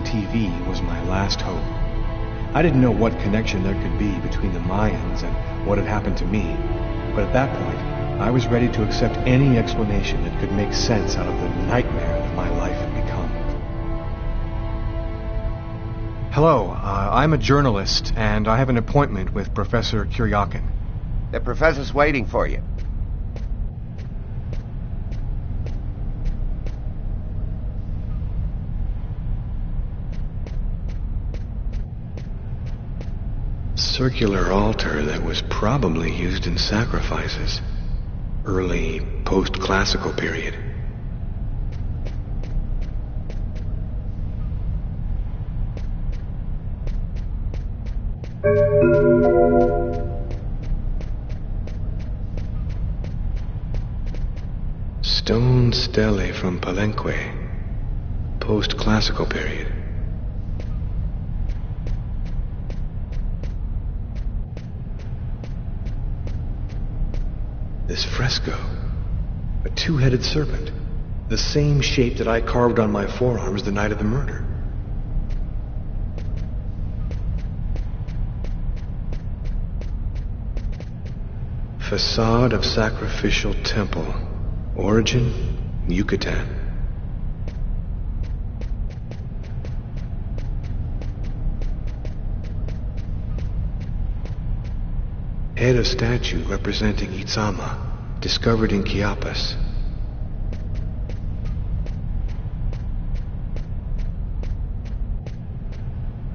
TV was my last hope. I didn't know what connection there could be between the Mayans and what had happened to me, but at that point, I was ready to accept any explanation that could make sense out of the nightmare that my life had become. Hello, I'm a journalist, and I have an appointment with Professor Kuryakin. The professor's waiting for you. Circular altar that was probably used in sacrifices. Early post-classical period. Stone stele from Palenque. Post-classical period. This fresco, a two-headed serpent, the same shape that I carved on my forearms the night of the murder. Facade of sacrificial temple, origin, Yucatan. Head of statue representing Itzama, discovered in Chiapas.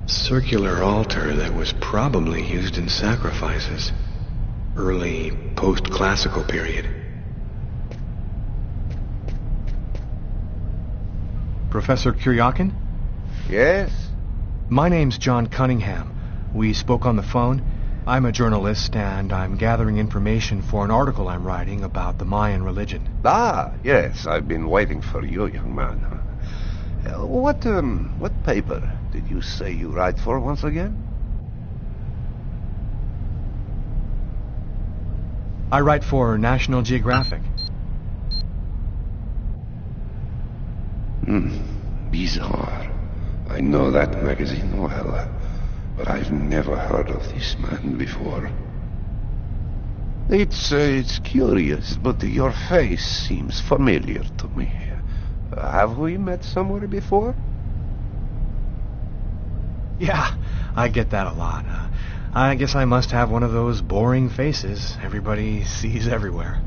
Circular altar that was probably used in sacrifices. Early post-classical period. Professor Kuryakin? Yes? My name's John Cunningham. We spoke on the phone. I'm a journalist, and I'm gathering information for an article I'm writing about the Mayan religion. Ah, yes, I've been waiting for you, young man. What paper did you say you write for once again? I write for National Geographic. Bizarre. I know that magazine well. But I've never heard of this man before. It's curious, but your face seems familiar to me. Have we met somewhere before? Yeah, I get that a lot. I guess I must have one of those boring faces everybody sees everywhere.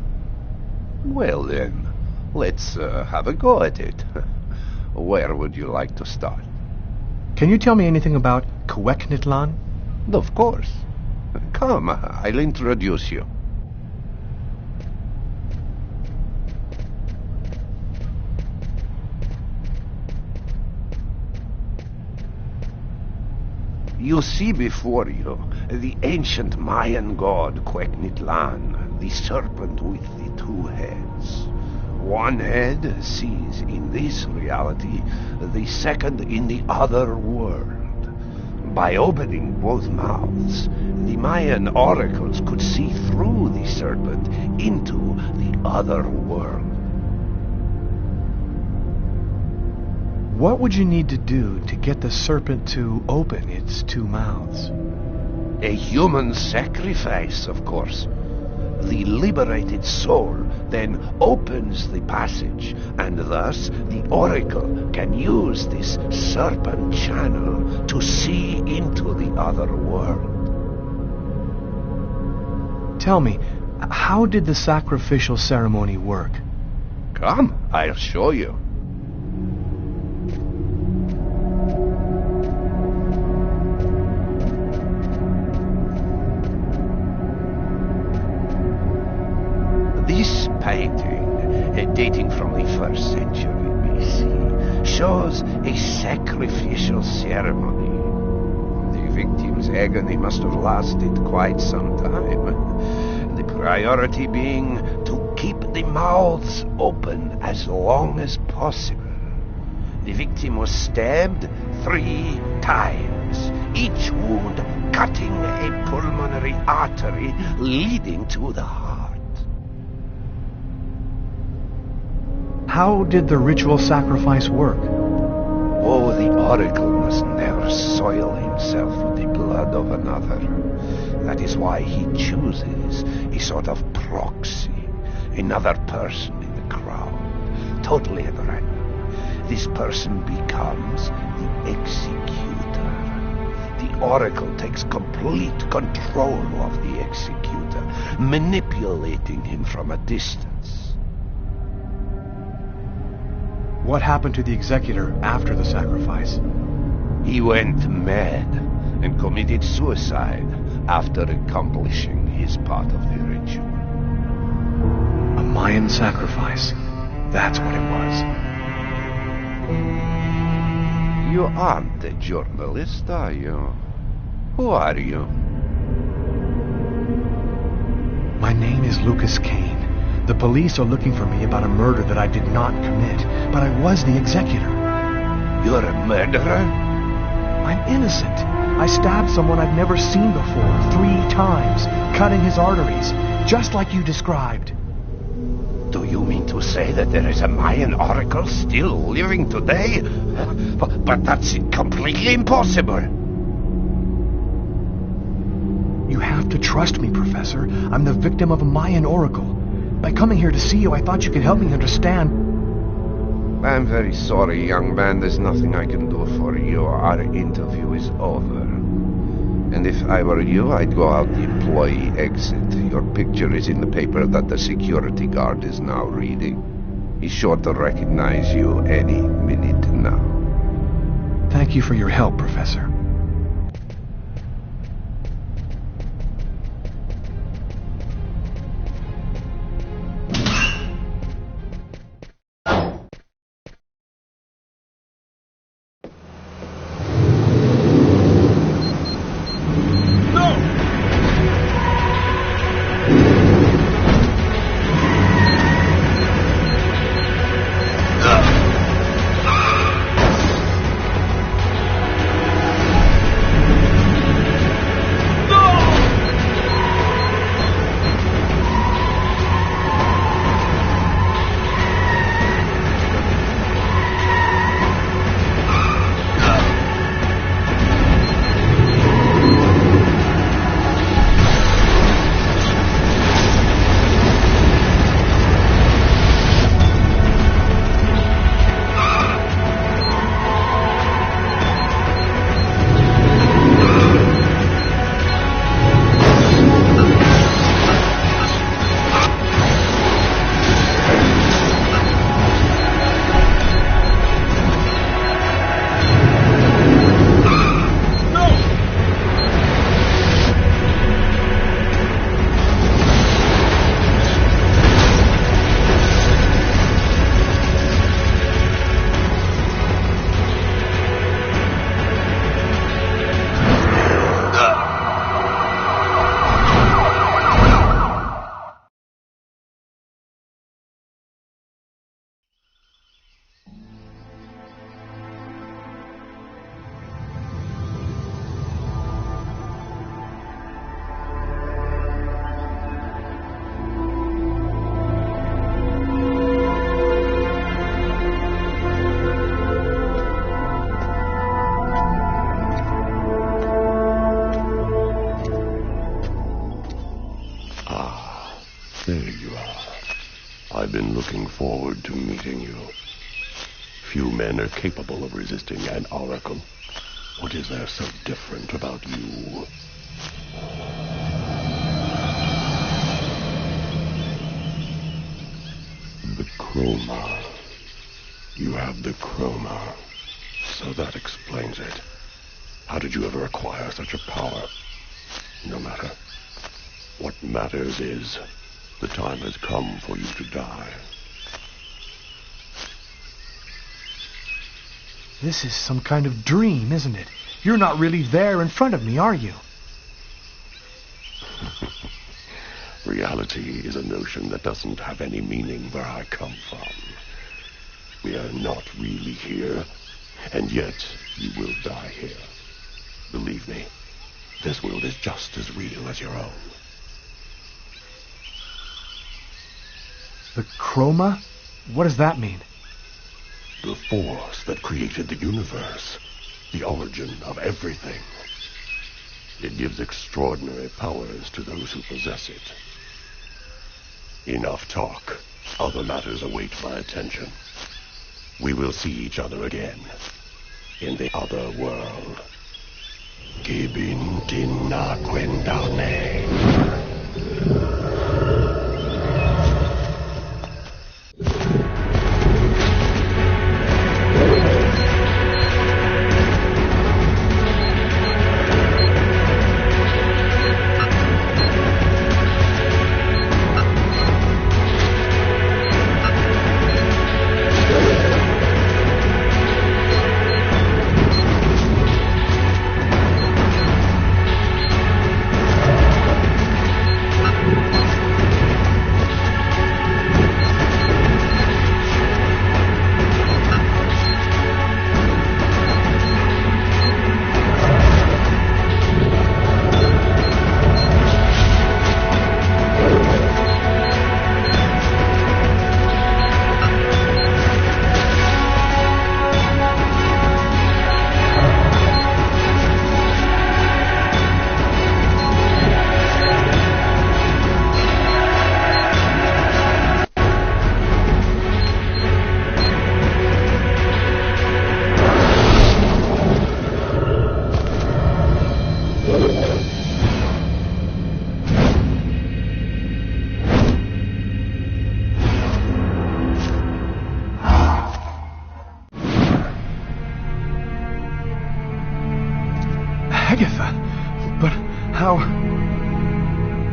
Well then, let's have a go at it. Where would you like to start? Can you tell me anything about Cuecnitlan? Of course. Come, I'll introduce you. You see before you the ancient Mayan god Cuecnitlan, the serpent with the two heads. One head sees in this reality, the second in the other world. By opening both mouths, the Mayan oracles could see through the serpent into the other world. What would you need to do to get the serpent to open its two mouths? A human sacrifice, of course. The liberated soul then opens the passage, and thus the oracle can use this serpent channel to see into the other world. Tell me, how did the sacrificial ceremony work? Come, I'll show you. This painting, dating from the 1st century BC, shows a sacrificial ceremony. The victim's agony must have lasted quite some time, the priority being to keep the mouths open as long as possible. The victim was stabbed 3 times, each wound cutting a pulmonary artery leading to the heart. How did the ritual sacrifice work? Oh, the oracle must never soil himself with the blood of another. That is why he chooses a sort of proxy, another person in the crowd, totally at random. This person becomes the executor. The oracle takes complete control of the executor, manipulating him from a distance. What happened to the executor after the sacrifice? He went mad and committed suicide after accomplishing his part of the ritual. A Mayan sacrifice. That's what it was. You aren't a journalist, are you? Who are you? My name is Lucas Kane. The police are looking for me about a murder that I did not commit, but I was the executor. You're a murderer? I'm innocent. I stabbed someone I've never seen before 3 times, cutting his arteries, just like you described. Do you mean to say that there is a Mayan oracle still living today? But that's completely impossible. You have to trust me, Professor. I'm the victim of a Mayan oracle. By coming here to see you, I thought you could help me understand. I'm very sorry, young man. There's nothing I can do for you. Our interview is over. And if I were you, I'd go out the employee exit. Your picture is in the paper that the security guard is now reading. He's sure to recognize you any minute now. Thank you for your help, Professor. I've been looking forward to meeting you. Few men are capable of resisting an oracle. What is there so different about you? The chroma. You have the chroma. So that explains it. How did you ever acquire such a power? No matter. What matters is, the time has come for you to die. This is some kind of dream, isn't it? You're not really there in front of me, are you? Reality is a notion that doesn't have any meaning where I come from. We are not really here, and yet you will die here. Believe me, this world is just as real as your own. The chroma? What does that mean? The force that created the universe. The origin of everything. It gives extraordinary powers to those who possess it. Enough talk. Other matters await my attention. We will see each other again. In the other world. Gibin dinna kwendane.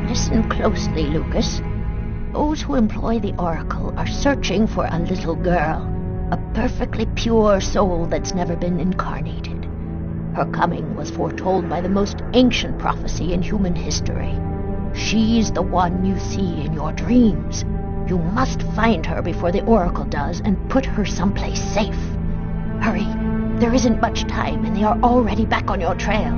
Listen closely, Lucas. Those who employ the Oracle are searching for a little girl, a perfectly pure soul that's never been incarnated. Her coming was foretold by the most ancient prophecy in human history. She's the one you see in your dreams. You must find her before the Oracle does and put her someplace safe. Hurry, there isn't much time and they are already back on your trail.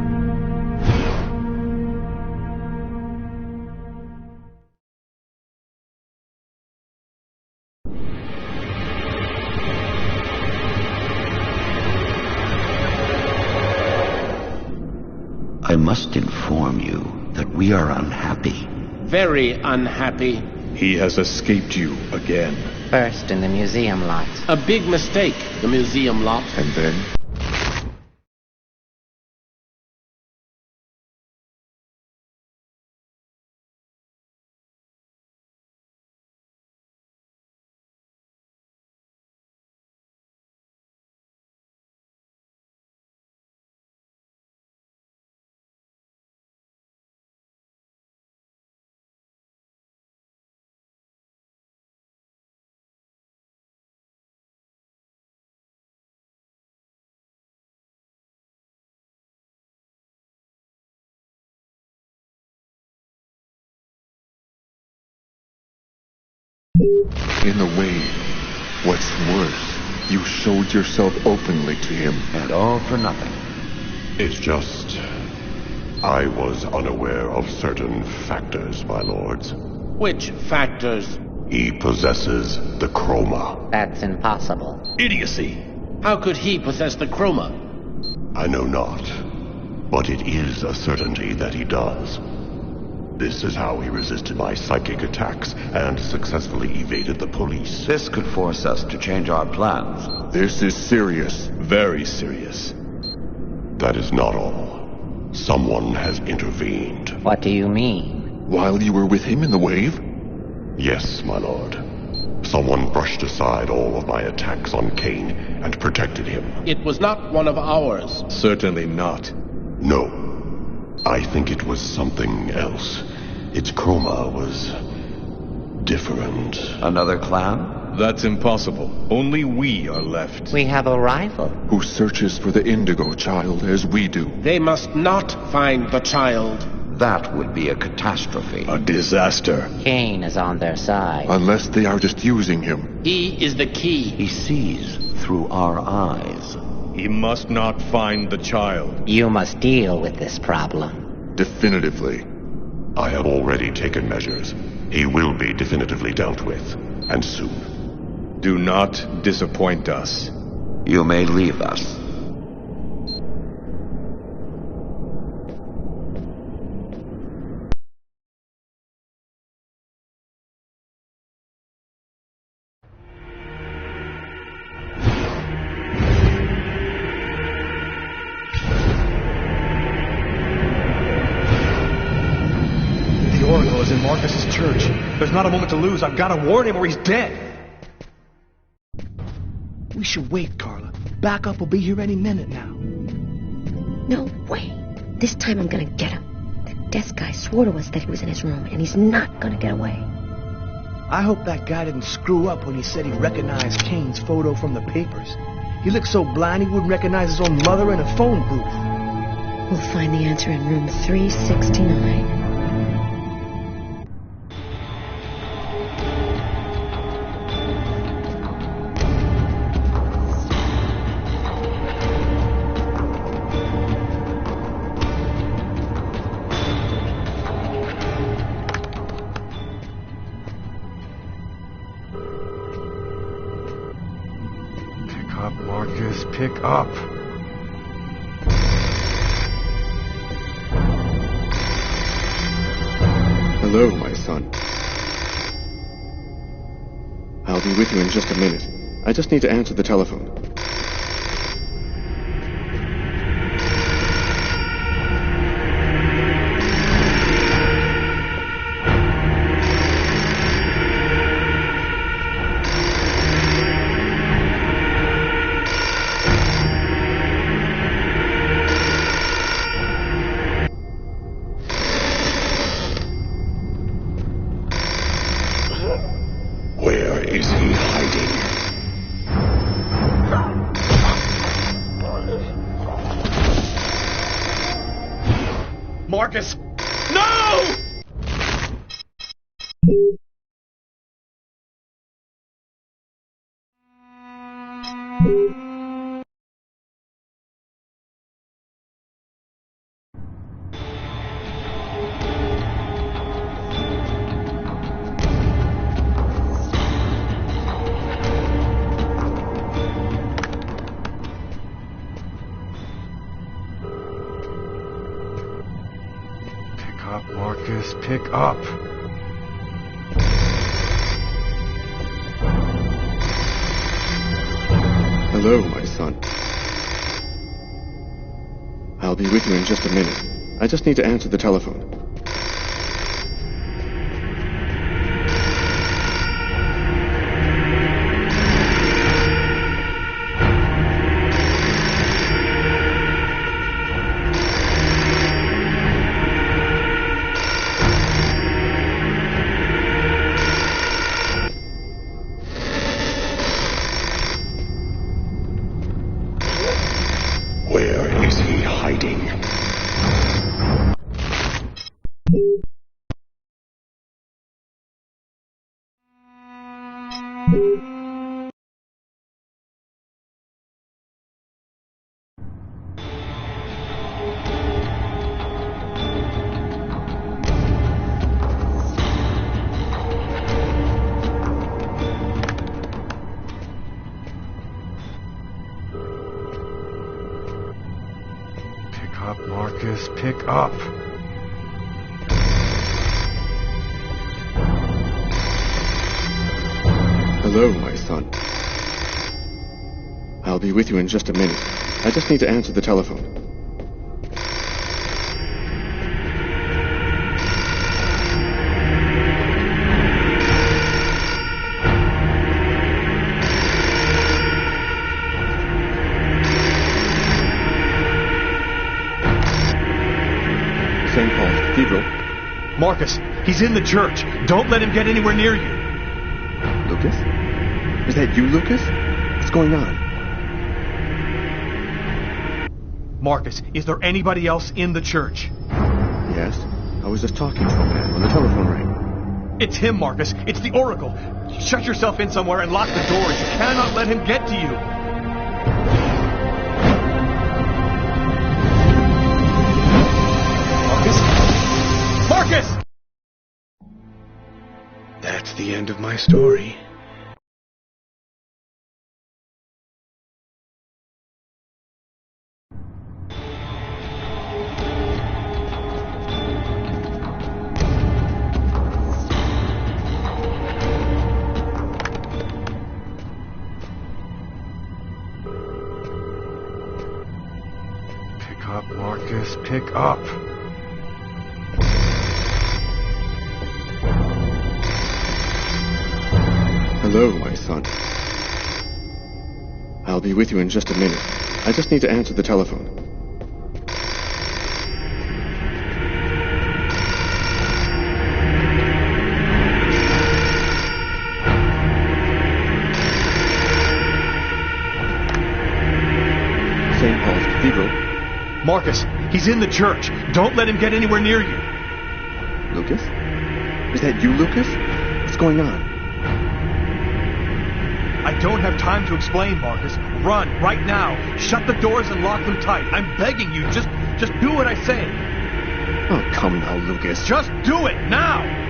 I must inform you that we are unhappy. Very unhappy. He has escaped you again. First in the museum lot. A big mistake, the museum lot. And then? In a way, what's worse, you showed yourself openly to him. And all for nothing. It's just... I was unaware of certain factors, my lords. Which factors? He possesses the chroma. That's impossible. Idiocy! How could he possess the chroma? I know not, but it is a certainty that he does. This is how he resisted my psychic attacks and successfully evaded the police. This could force us to change our plans. This is serious. Very serious. That is not all. Someone has intervened. What do you mean? While you were with him in the wave? Yes, my lord. Someone brushed aside all of my attacks on Cain and protected him. It was not one of ours. Certainly not. No. I think it was something else. Its chroma was... different. Another clan? That's impossible. Only we are left. We have a rival. Who searches for the Indigo child as we do. They must not find the child. That would be a catastrophe. A disaster. Cain is on their side. Unless they are just using him. He is the key. He sees through our eyes. He must not find the child. You must deal with this problem. Definitively. I have already taken measures. He will be definitively dealt with, and soon. Do not disappoint us. You may leave us. The Oracle is in Marcus's church. There's not a moment to lose. I've got to warn him or he's dead. We should wait, Carla. Backup will be here any minute now. No way. This time I'm gonna get him. That desk guy swore to us that he was in his room, and he's not gonna get away. I hope that guy didn't screw up when he said he recognized Kane's photo from the papers. He looked so blind he wouldn't recognize his own mother in a phone booth. We'll find the answer in room 369. Marcus, pick up. Hello, my son. I'll be with you in just a minute. I just need to answer the telephone. Where is he hiding? Marcus! No! Marcus, pick up. Hello, my son. I'll be with you in just a minute. I just need to answer the telephone. Where is he hiding? Marcus, pick up. Hello, my son. I'll be with you in just a minute. I just need to answer the telephone. St. Paul's Cathedral. Marcus, he's in the church. Don't let him get anywhere near you. Lucas? Is that you, Lucas? What's going on? Marcus, is there anybody else in the church? Yes. I was just talking to a man when the telephone rang. It's him, Marcus. It's the Oracle. Shut yourself in somewhere and lock the doors. You cannot let him get to you. Marcus! That's the end of my story. up, Marcus. Pick up. Hello, my son. I'll be with you in just a minute. I just need to answer the telephone. St. Paul's Cathedral. Marcus, he's in the church. Don't let him get anywhere near you. Lucas? Is that you, Lucas? What's going on? I don't have time to explain, Marcus. Run, right now. Shut the doors and lock them tight. I'm begging you, just do what I say. Oh, come now, Lucas. Just do it, now!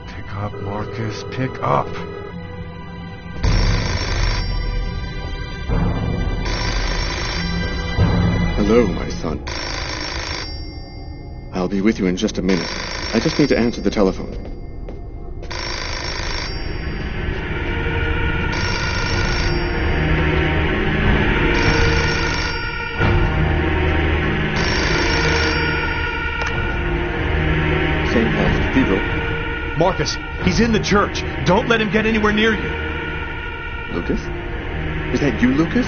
Pick up, Marcus. Pick up. Hello, my son. I'll be with you in just a minute. I just need to answer the telephone. St. Paul's Cathedral. Marcus, he's in the church. Don't let him get anywhere near you. Lucas? Is that you, Lucas?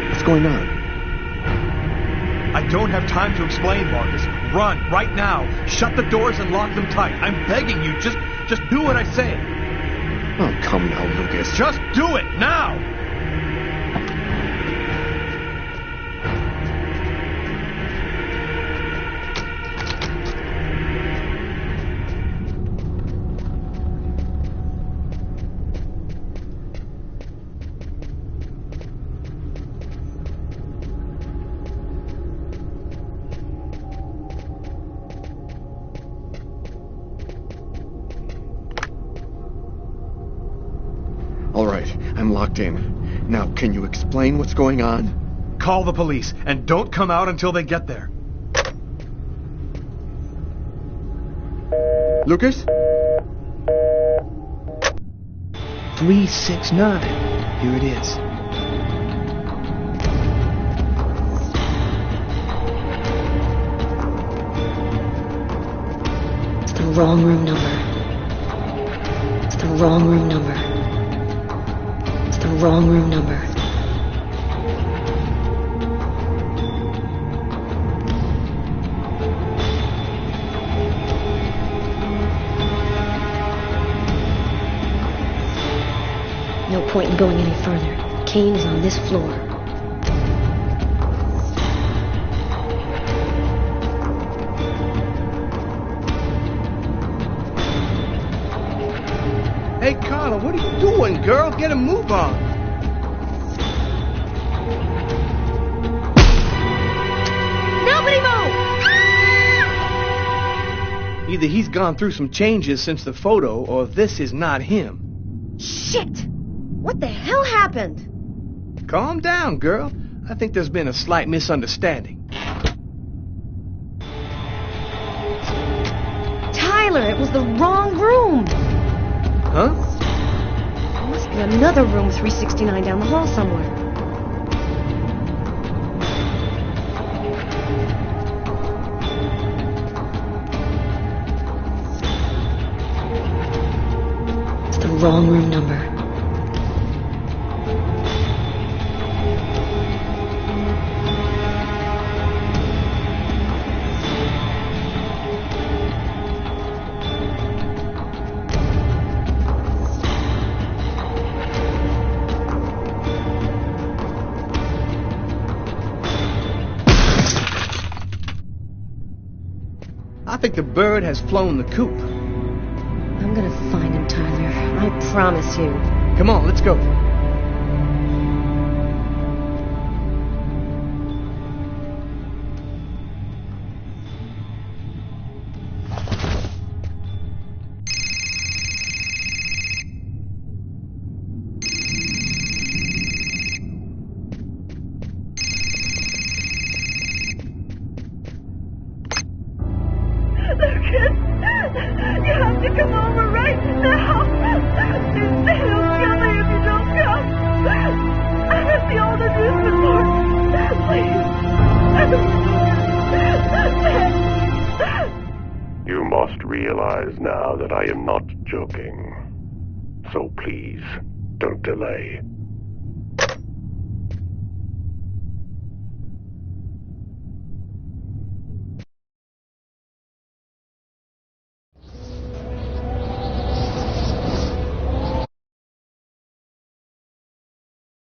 What's going on? I don't have time to explain, Marcus. Run, right now. Shut the doors and lock them tight. I'm begging you, just do what I say. Oh, come now, Lucas. Just do it, now! All right, I'm locked in. Now, can you explain what's going on? Call the police, and don't come out until they get there. Lucas? 369. Here it is. It's the wrong room number. It's the wrong room number. It's the wrong room number. No point in going any further. Kane is on this floor. Hey, Carla, what are you doing, girl? Get a move on. Nobody move! Either he's gone through some changes since the photo, or this is not him. Shit! What the hell happened? Calm down, girl. I think there's been a slight misunderstanding. Tyler, it was the wrong room. Huh? There must be another room 369 down the hall somewhere. It's the wrong room number. I think the bird has flown the coop. I'm gonna find him, Tyler. I promise you. Come on, let's go. You must realize now that I am not joking. So please, don't delay.